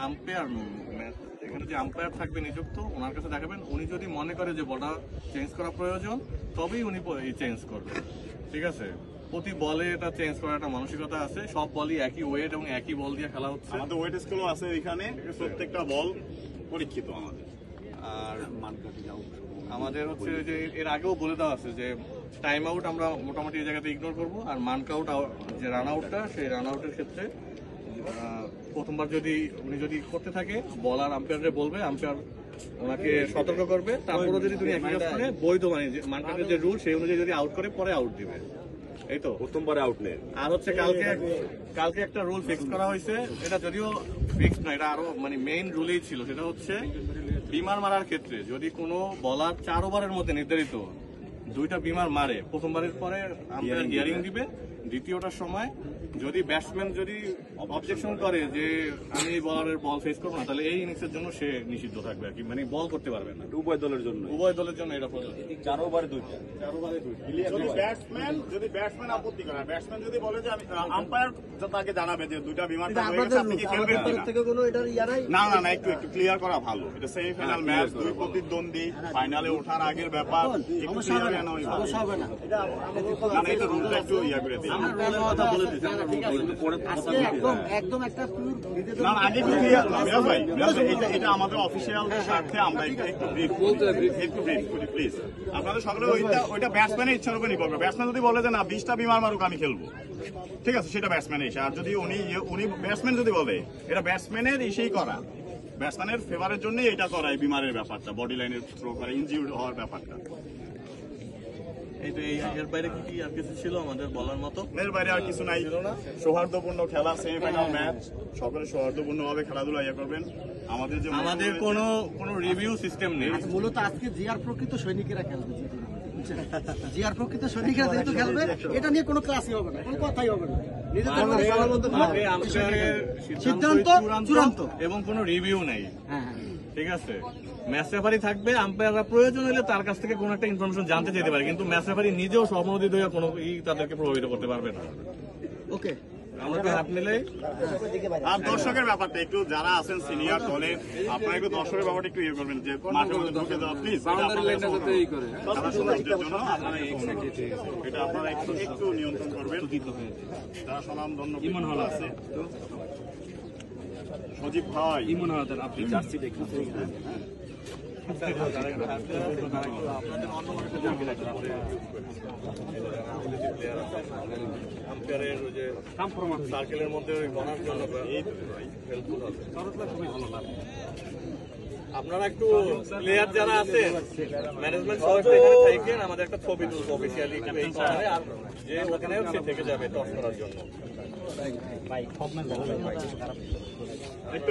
Umpire এখানে যে umpire থাকবে নিযুক্ত, ওনার কাছে দেখাবেন। উনি যদি মনে করে যে বলটা চেঞ্জ করা প্রয়োজন, তবেই উনি চেঞ্জ করবেন। ঠিক আছে, প্রতি বলে এটা চেঞ্জ করার একটা মানসিকতা আছে। সব বলই একই ওয়েট এবং একই বল দিয়ে খেলা হচ্ছে। আমাদের ওয়েট স্কেলও আছে এখানে, প্রত্যেকটা বল পরীক্ষিত আমাদের। আর আমাদের হচ্ছে যে এর আগেও বলে দেওয়া আছে যে টাইম আউট আমরা মোটামুটি এই জায়গাতে ইগনোর করবো। আর মার্ক আউট যে রান আউটটা, সেই রান আউটের ক্ষেত্রে প্রথমবার যদি উনি যদি করতে থাকে, বলার আম্পায়ারে বলবে, আম্পায়ার ওনাকে সতর্ক করবে। তারপরে যদি তুমি একই কাজ করে বৈধ মানে মার্কেটের যে রুল সেই অনুযায়ী যদি আউট করে, পরে আউট দিবে। এই তো প্রথমবারে আউট নেই। আর হচ্ছে কালকে একটা রুল ফিক্স করা হয়েছে, এটা যদিও ফিক্স না, এটা আরো মানে মেইন রুলেই ছিল। সেটা হচ্ছে বিমার মারার ক্ষেত্রে যদি কোনো বলার 4 ওভারের মধ্যে নির্ধারিত 2টা বিমার মারে, প্রথমবারের পরে আম্পায়ার হিয়ারিং দিবে। দ্বিতীয়টার সময় যদি ব্যাটসম্যান যদি অবজেকশন করে যে আমি এই বলারের বল ফেস করবো না, তাহলে এই ইনিংসের জন্য সে নিষিদ্ধ থাকবে আর কি, মানে বল করতে পারবে না। উভয় দলের জন্য এটা প্রযোজ্য। 4 ওভারে 2টা। যদি ব্যাটসম্যান আপত্তি করে, ব্যাটসম্যান যদি বলে যে আমি আম্পায়ার তাকে জানাবে যে 2টা বিমান আপনি কি খেলবেন না। না একটু ক্লিয়ার করা ভালো। এটা সেমিফাইনাল ম্যাচ, 2 প্রতিদ্বন্দ্বী, ফাইনালে ওঠার আগের ব্যাপার, একটু ক্লিয়ার জানা হয় ভালো। না এটা রুলটা একটু ইয়া করে দিই। এটা আমাদের অফিসিয়াল স্বার্থে আমরা একটু ব্রিফ করি প্লিজ। আপনাদের সকলে ওইটা ব্যাটসম্যানের ইচ্ছার উপর নির্ভর করে। ব্যাটসম্যান যদি বলে যে না 20টা বিমার মারুক আমি খেলবো, ঠিক আছে, সেটা ব্যাটসম্যানের ইচ্ছা। আর যদি উনি ব্যাটসম্যান যদি বলে এটা ব্যাটসম্যানের ইসেই করা, ব্যাটসম্যানের ফেভারের জন্যই এটা করা, এই বিমারের ব্যাপারটা, বডি লাইনের থ্রো করা, ইনজিউর্ড হওয়ার ব্যাপারটা। এর বাইরে কি আর কিছু ছিল আমাদের বলার মতো? এর বাইরে আর কিছু নাই। সৌহার্দ্যপূর্ণ খেলা, সেমিফাইনাল ম্যাচ, সকলে সৌহার্দ্যপূর্ণ ভাবে খেলাধুলা ইয়ে করবেন। আমাদের কোনো রিভিউ সিস্টেম নেই। মূলত আজকে জিআর প্রকৃত সৈনিকেরা খেলবে, জিআর প্রকৃত সৈনিকরা যেহেতু খেলবে, এটা নিয়ে কোনো ক্লাসই হবে না, কোনো কথাই হবে না। সিদ্ধান্ত চূড়ান্ত এবং কোনো রিভিউ নেই। ঠিক আছে, ম্যাচ রেফারি থাকবে, আম্পায়াররা প্রয়োজন হলে তার কাছ থেকে কোনো একটা ইনফরমেশন জানতে চাইতে পারে, কিন্তু ম্যাচ রেফারি নিজেও সহমত হয়ে কোনো তাদেরকে প্রভাবিত করতে পারবে না। ওকে, আমাদের হাত মিলে। আর দর্শকের ব্যাপারটা একটু, যারা আছেন সিনিয়র দলে, আপনারা একটু দর্শকের ব্যাপারটা একটু ইয়ে করবেন, যে মাঠের মধ্যে ঢুকে যাওয়া প্লিজ, এটা আপনারা একটু নিয়ন্ত্রণ করবেন। যারা স্বনামধন্য আছে, সজীব ভাই কি মনে হয় আপনি জার্সি দেখুন। সার্কেলের মধ্যে গণার জন্য আপনারা একটু প্লেয়ার যারা আছে, ম্যানেজমেন্ট সবাই এখানে থাকেন, আমাদের একটা ছবি তুলবো অফিসিয়ালি, আর যে ওখানেও সে থেকে যাবে টস করার জন্য। একটু